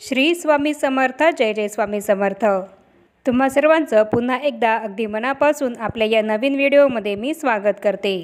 श्री स्वामी समर्थ. जय जय स्वामी समर्थ. तुम्हा सर्वांचं पुन्हा एकदा अगदी मनापासून आपल्या या नवीन व्हिडिओमध्ये मी स्वागत करते.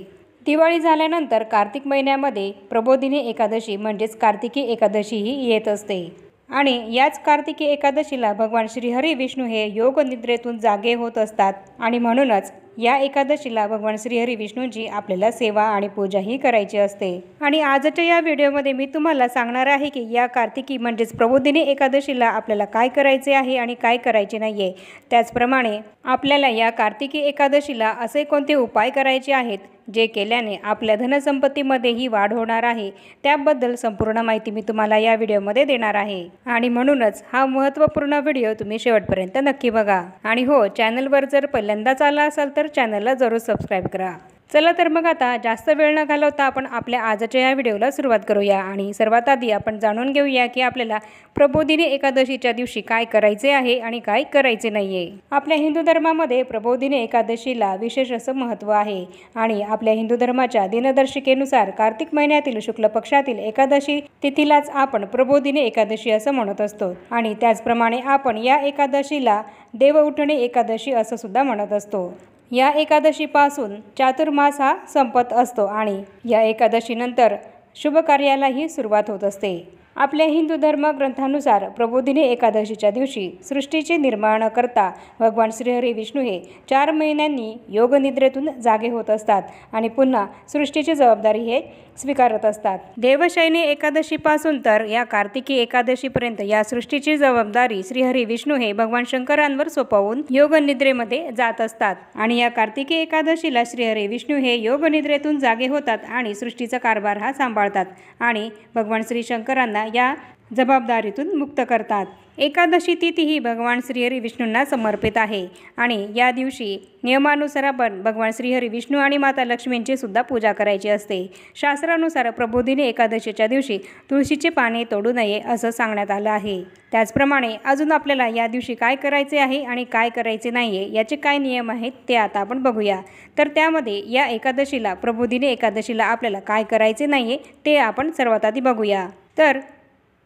दिवाळी झाल्यानंतर कार्तिक महिन्यामध्ये प्रबोधिनी एकादशी म्हणजेच कार्तिकी एकादशी ही येत असते आणि याच कार्तिकी एकादशीला भगवान श्रीहरी विष्णू हे योग निद्रेतून जागे होत असतात आणि म्हणूनच या एकादशीला भगवान श्रीहरी विष्णूंची आपल्याला सेवा आणि पूजाही करायची असते. आणि आजच्या या व्हिडिओमध्ये मी तुम्हाला सांगणार आहे की या कार्तिकी म्हणजेच प्रबोधिनी एकादशीला आपल्याला काय करायचे आहे आणि काय करायचे नाही आहे. त्याचप्रमाणे आपल्याला या कार्तिकी एकादशीला असे कोणते उपाय करायचे आहेत जे केल्याने आपल्या धनसंपत्तीमध्येही वाढ होणार आहे, त्याबद्दल संपूर्ण माहिती मी तुम्हाला या व्हिडिओमध्ये देणार आहे. आणि म्हणूनच हा महत्त्वपूर्ण व्हिडिओ तुम्ही शेवटपर्यंत नक्की बघा. आणि हो, चॅनलवर जर पहिल्यांदाच आला असाल तर चॅनलला जरूर सबस्क्राईब करा. चला तर मग आता जास्त वेळ न घालवता आपण आपल्या आजच्या या व्हिडिओला सुरुवात करूया. आणि सर्वात आधी आपण जाणून घेऊया की आपल्याला प्रबोधिनी एकादशीच्या दिवशी काय करायचे आहे आणि काय करायचे नाही आहे. आपल्या हिंदू धर्मामध्ये प्रबोधिनी एकादशीला विशेष असं महत्त्व आहे आणि आपल्या हिंदू धर्माच्या दिनदर्शिकेनुसार कार्तिक महिन्यातील शुक्ल पक्षातील एकादशी तिथीलाच आपण प्रबोधिनी एकादशी असं म्हणत असतो. आणि त्याचप्रमाणे आपण या एकादशीला देव उठणे एकादशी असं सुद्धा म्हणत असतो. या एकादशीपासून चातुर्मास हा संपत असतो आणि या एकादशीनंतर शुभ कार्यालाही सुरुवात होत असते. आपल्या हिंदू धर्म ग्रंथानुसार प्रबोधिनी एकादशीच्या दिवशी सृष्टीचे निर्माण करता भगवान श्रीहरी विष्णू हे 4 महिन्यांनी योगनिद्रेतून जागे होत असतात आणि पुन्हा सृष्टीची जबाबदारी हे स्वीकारत असतात. देवशयनी एकादशीपासून तर या कार्तिकी एकादशीपर्यंत या सृष्टीची जबाबदारी श्रीहरी विष्णू हे भगवान शंकरांवर सोपवून योगनिद्रेमध्ये जात असतात. आणि या कार्तिकी एकादशीला श्रीहरी विष्णू हे योगनिद्रेतून जागे होतात आणि सृष्टीचा कारभार हा सांभाळतात आणि भगवान श्री शंकरांना या जबाबदारीतून मुक्त करतात. एकादशी तिथी ही भगवान श्रीहरी विष्णूंना समर्पित आहे आणि या दिवशी नियमानुसार आपण भगवान श्रीहरी विष्णू आणि माता लक्ष्मींची सुद्धा पूजा करायची असते. शास्त्रानुसार प्रबोधिनी एकादशीच्या दिवशी तुळशीचे पाने तोडू नये असं सांगण्यात आलं आहे. त्याचप्रमाणे अजून आपल्याला या दिवशी काय करायचे आहे आणि काय करायचे नाही आहे याचे काय नियम आहेत ते आता आपण बघूया. तर त्यामध्ये या एकादशीला प्रबोधिनी एकादशीला आपल्याला काय करायचे नाही आहे ते आपण सर्वात आधी बघूया. तर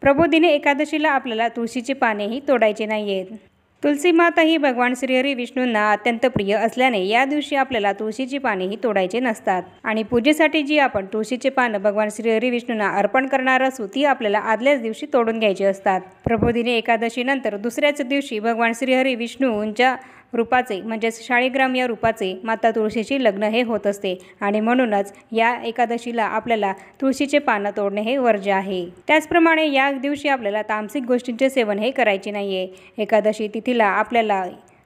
प्रबोधिनी एकादशीला आपल्याला तुळशीची पानेही तोडायची नाही आहेत. तुलसी माता ही भगवान श्रीहरी विष्णूंना अत्यंत प्रिय असल्याने या दिवशी आपल्याला तुळशीची पानेही तोडायचे नसतात. आणि पूजेसाठी जी आपण तुळशीचे पानं भगवान श्रीहरी विष्णूंना अर्पण करणार असू ती आपल्याला आदल्याच दिवशी तोडून घ्यायची असतात. प्रबोधिनी एकादशीनंतर दुसऱ्याच दिवशी भगवान श्रीहरी विष्णूंच्या रूपाचे म्हणजेच शाळीग्राम या रूपाचे माता तुळशीची लग्न हे होत असते आणि म्हणूनच या एकादशीला आपल्याला तुळशीचे पानं तोडणे हे वर्ज्य आहे. त्याचप्रमाणे या दिवशी आपल्याला तामसिक गोष्टींचे सेवन हे करायचे नाही आहे. एकादशी तिथीला आपल्याला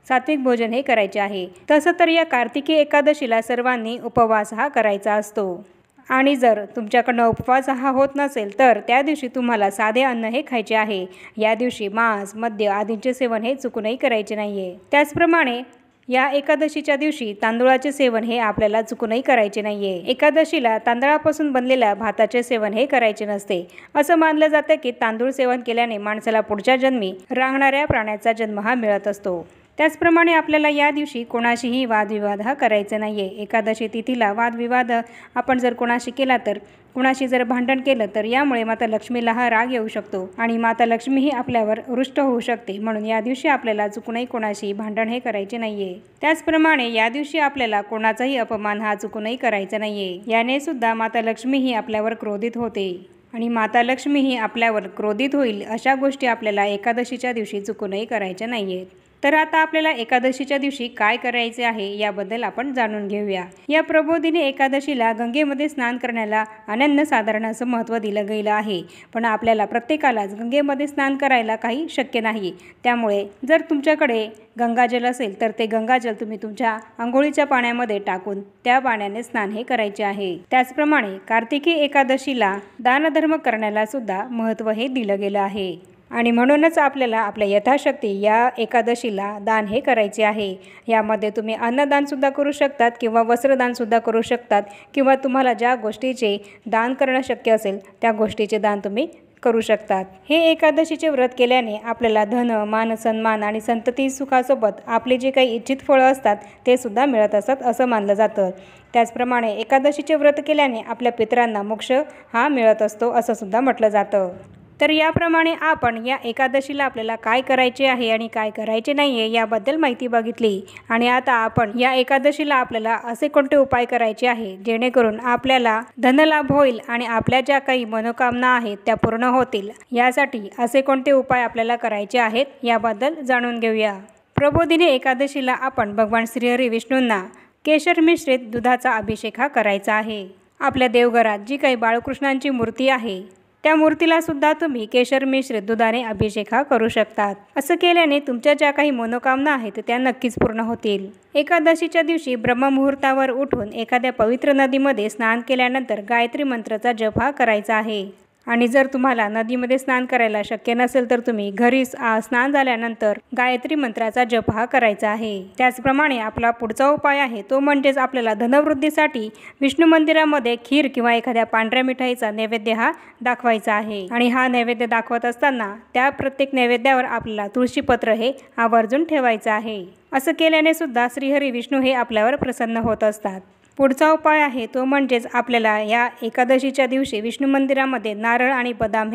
सात्विक भोजन हे करायचे आहे. तसं तर या कार्तिकी एकादशीला सर्वांनी उपवास हा करायचा असतो आणि जर तुमच्याकडनं उपवास हा होत नसेल तर त्या दिवशी तुम्हाला साधे अन्न हे खायचे आहे. या दिवशी मांस, मद्य आदींचे सेवन हे चुकूनही करायचे नाही आहे. त्याचप्रमाणे या एकादशीच्या दिवशी तांदूळाचे सेवन हे आपल्याला चुकूनही करायचे नाही आहे. एकादशीला तांदळापासून बनलेल्या भाताचे सेवन हे करायचे नसते. असं मानलं जातं की तांदूळ सेवन केल्याने माणसाला पुढच्या जन्मी रांगणाऱ्या प्राण्याचा जन्म हा मिळत असतो. त्याचप्रमाणे आपल्याला या दिवशी कोणाशीही वादविवाद हा करायचा नाही आहे. एकादशी तिथीला वादविवाद आपण जर कोणाशी केला तर कुणाशी जर भांडण केलं तर यामुळे माता लक्ष्मीला हा राग येऊ शकतो आणि माता लक्ष्मीही आपल्यावर रुष्ट होऊ शकते. म्हणून या दिवशी आपल्याला चुकूनही कोणाशी भांडण हे करायचे नाही आहे. त्याचप्रमाणे या दिवशी आपल्याला कोणाचाही अपमान हा चुकूनही करायचा नाही आहे. याने सुद्धा माता लक्ष्मीही आपल्यावर क्रोधित होते आणि माता लक्ष्मीही आपल्यावर क्रोधित होईल अशा गोष्टी आपल्याला एकादशीच्या दिवशी चुकूनही करायच्या नाही आहेत. तर आता आपल्याला एकादशीच्या दिवशी काय करायचे आहे याबद्दल आपण जाणून घेऊया. या प्रबोधिनी एकादशीला गंगेमध्ये स्नान करण्याला अनन्यसाधारण असं महत्त्व दिलं गेलं आहे. पण आपल्याला प्रत्येकालाच गंगेमध्ये स्नान करायला काही शक्य नाही. त्यामुळे जर तुमच्याकडे गंगाजल असेल तर ते गंगाजल तुम्ही तुमच्या अंघोळीच्या पाण्यामध्ये टाकून त्या पाण्याने स्नान हे करायचे आहे. त्याचप्रमाणे कार्तिकी एकादशीला दानधर्म करण्याला सुद्धा महत्त्व हे दिलं गेलं आहे आणि म्हणूनच आपल्याला आपल्या यथाशक्ती या एकादशीला दान हे करायचे आहे. यामध्ये तुम्ही अन्नदानसुद्धा करू शकतात किंवा वस्त्रदानसुद्धा करू शकतात किंवा तुम्हाला ज्या गोष्टीचे दान करणं शक्य असेल त्या गोष्टीचे दान तुम्ही करू शकतात. हे एकादशीचे व्रत केल्याने आपल्याला धन, मान, सन्मान आणि संतती सुखासोबत आपले जे काही इच्छित फळं असतात ते सुद्धा मिळत असतात असं मानलं जातं. त्याचप्रमाणे एकादशीचे व्रत केल्याने आपल्या पितरांना मोक्ष हा मिळत असतो असं सुद्धा म्हटलं जातं. तर याप्रमाणे आपण या एकादशीला आपल्याला काय करायचे आहे आणि काय करायचे नाही आहे याबद्दल माहिती बघितली। आणि आता आपण या एकादशीला आपल्याला असे कोणते उपाय करायचे आहे जेणेकरून आपल्याला धनलाभ होईल आणि आपल्या ज्या काही मनोकामना आहेत त्या पूर्ण होतील, यासाठी असे कोणते उपाय आपल्याला करायचे आहेत याबद्दल जाणून घेऊया। प्रबोधिनी एकादशीला आपण भगवान श्रीहरी विष्णूंना केशर मिश्रित दुधाचा अभिषेक करायचा आहे। आपल्या देवघरात जी काही बाळकृष्णांची मूर्ती आहे त्या मूर्तीला सुद्धा तुम्ही केशर मिश्रित दुधाने अभिषेक करू शकतात। असं केल्याने तुमच्या ज्या काही मनोकामना आहेत त्या नक्कीच पूर्ण होतील। एकादशीच्या दिवशी ब्रह्ममुहूर्तावर उठून एखाद्या पवित्र नदीमध्ये स्नान केल्यानंतर गायत्री मंत्राचा जप करायचा आहे। आणि जर तुम्हाला नदीमध्ये स्नान करायला शक्य नसेल तर तुम्ही घरी स्नान झाल्यानंतर गायत्री मंत्राचा जप करायचा आहे। त्याचप्रमाणे आपला पुढचा उपाय आहे तो म्हणजेच आपल्याला धनवृद्धीसाठी विष्णू मंदिरामध्ये खीर किंवा एखाद्या पांढऱ्या मिठाईचा नैवेद्य दाखवायचा आहे। आणि हा नैवेद्य दाखवत असताना त्या प्रत्येक नैवेद्यावर आपल्याला तुळशीपत्र आवर्जून ठेवायचं आहे। असं केल्याने सुद्धा श्रीहरी विष्णू आपल्यावर प्रसन्न होत असतात। पुढचा उपाय आहे तो म्हणजेच आपल्याला या एकादशीच्या दिवशी विष्णू मंदिरामध्ये नारळ आणि बदाम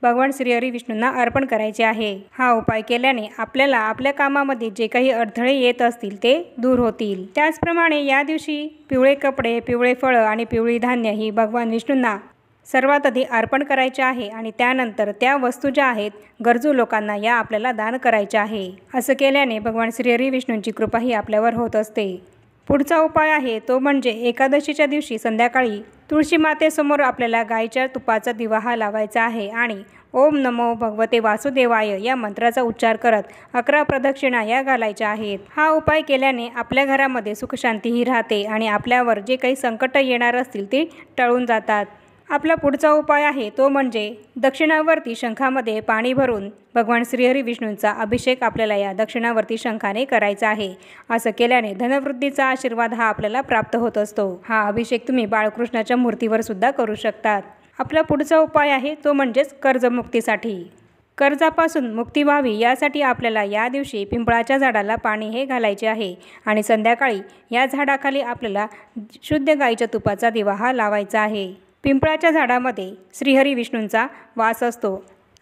भगवान श्रीहरी विष्णूंना अर्पण करायचे आहे। हा उपाय केल्याने आपल्याला आपल्या कामामध्ये जे काही अडथळे येत असतील ते दूर होतील। त्याचप्रमाणे या दिवशी पिवळे कपडे, पिवळे फळं आणि पिवळी धान्य ही भगवान विष्णूंना सर्वात आधी अर्पण करायचे आहे आणि त्यानंतर त्या वस्तू ज्या आहेत गरजू लोकांना या आपल्याला दान करायच्या आहे। असं केल्याने भगवान श्रीहरी विष्णूंची कृपा आपल्यावर होत असते। पुढचा उपाय आहे तो म्हणजे एकादशीच्या दिवशी संध्याकाळी तुळशी मातेसमोर आपल्याला गायीच्या तुपाचा दिवा लावायचा आहे आणि ओम नमो भगवते वासुदेवाय या मंत्राचा उच्चार करत 11 प्रदक्षिणा या घालायच्या आहेत। हा उपाय केल्याने आपल्या घरामध्ये सुखशांती राहते आणि आपल्यावर जे काही संकट येणार असतील ते टळून जातात। आपला पुढचा उपाय आहे तो म्हणजे दक्षिणावर्ती शंखामध्ये पाणी भरून भगवान श्रीहरी विष्णूंचा अभिषेक आपल्याला या दक्षिणावर्ती शंखाने करायचा आहे। असं केल्याने धनवृद्धीचा आशीर्वाद आपल्याला प्राप्त होत असतो। हा अभिषेक तुम्ही बाळकृष्णाच्या मूर्तीवर सुद्धा करू शकतात। आपला पुढचा उपाय आहे तो म्हणजेच कर्जमुक्तीसाठी। कर्जापासून मुक्ती व्हावी यासाठी आपल्याला या दिवशी पिंपळाच्या झाडाला पाणी घालायचे आहे आणि संध्याकाळी या झाडाखाली आपल्याला शुद्ध गाईच्या तुपाचा दिवा लावायचा आहे। पिंपळाच्या झाडामध्ये श्रीहरी विष्णूंचा वास असतो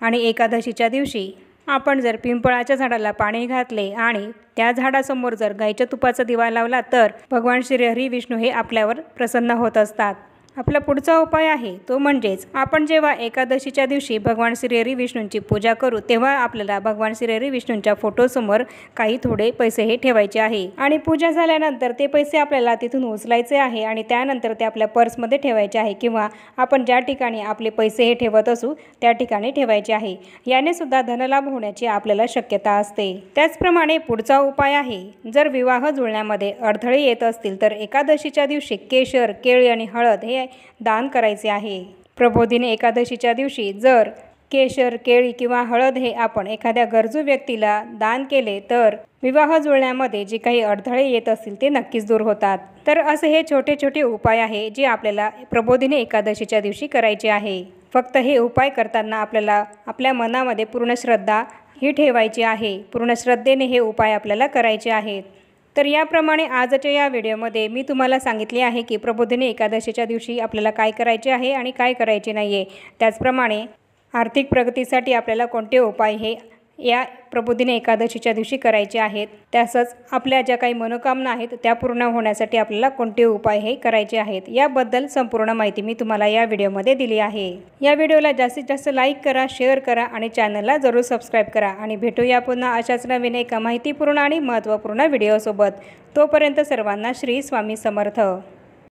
आणि एकादशीच्या दिवशी आपण जर पिंपळाच्या झाडाला पाणी घातले आणि त्या झाडासमोर जर गाईच्या तुपाचा दिवा लावला तर भगवान श्रीहरी विष्णू आपल्यावर प्रसन्न होत असतात। आपला पुढचा उपाय आहे तो म्हणजेच आपण जेव्हा एकादशीच्या दिवशी भगवान श्रीहरी विष्णूंची पूजा करू तेव्हा आपल्याला भगवान श्रीहरी विष्णूंच्या फोटोसमोर काही थोडे पैसे ठेवायचे आहे आणि पूजा झाल्यानंतर ते पैसे आपल्याला तिथून उचलायचे आहे आणि त्यानंतर ते आपल्या पर्समध्ये ठेवायचे आहे किंवा आपण ज्या ठिकाणी आपले पैसे ठेवत असू त्या ठिकाणी ठेवायचे आहे। याने सुद्धा धनलाभ होण्याची आपल्याला शक्यता असते। त्याचप्रमाणे पुढचा उपाय आहे जर विवाह जुळण्यामध्ये अडथळे येत असतील तर एकादशीच्या दिवशी केशर, केळी आणि हळद दान करायचे आहे। प्रबोधिनी एकादशीच्या दिवशी जर केशर, केळी किंवा हळद आपण एखाद्या गरजू व्यक्तीला दान केले तर विवाह जुळण्यामध्ये जे काही अडथळे येत असतील ते नक्कीच दूर होतात। तर असे हे छोटे छोटे उपाय आहे जे आपल्याला प्रबोधिनी एकादशीच्या दिवशी करायचे आहे। फक्त हे उपाय करताना आपल्याला आपल्या मनामध्ये पूर्ण श्रद्धा ठेवायची आहे। पूर्ण श्रद्धेने हे उपाय आपल्याला करायचे आहेत। तर याप्रमाणे आजच्या या व्हिडिओमध्ये मी तुम्हाला सांगितले आहे की प्रबोधिनी एकादशीच्या दिवशी आपल्याला काय करायचे आहे आणि काय करायचे नाही आहे। त्याचप्रमाणे आर्थिक प्रगतीसाठी आपल्याला कोणते उपाय या प्रबोधिनी एकादशीच्या दिवशी करायचे आहेत, तसंच आपल्या ज्या काही मनोकामना आहेत त्या पूर्ण होण्यासाठी आपल्याला कोणते उपाय करायचे आहेत याबद्दल संपूर्ण माहिती मी तुम्हाला या व्हिडिओमध्ये दिली आहे। या व्हिडिओला जास्तीत जास्त लाईक करा, शेअर करा आणि चॅनलला जरूर सबस्क्राईब करा आणि भेटूया पुन्हा अशाच नवीन एका माहितीपूर्ण आणि महत्त्वपूर्ण व्हिडिओसोबत। तोपर्यंत सर्वांना श्री स्वामी समर्थ।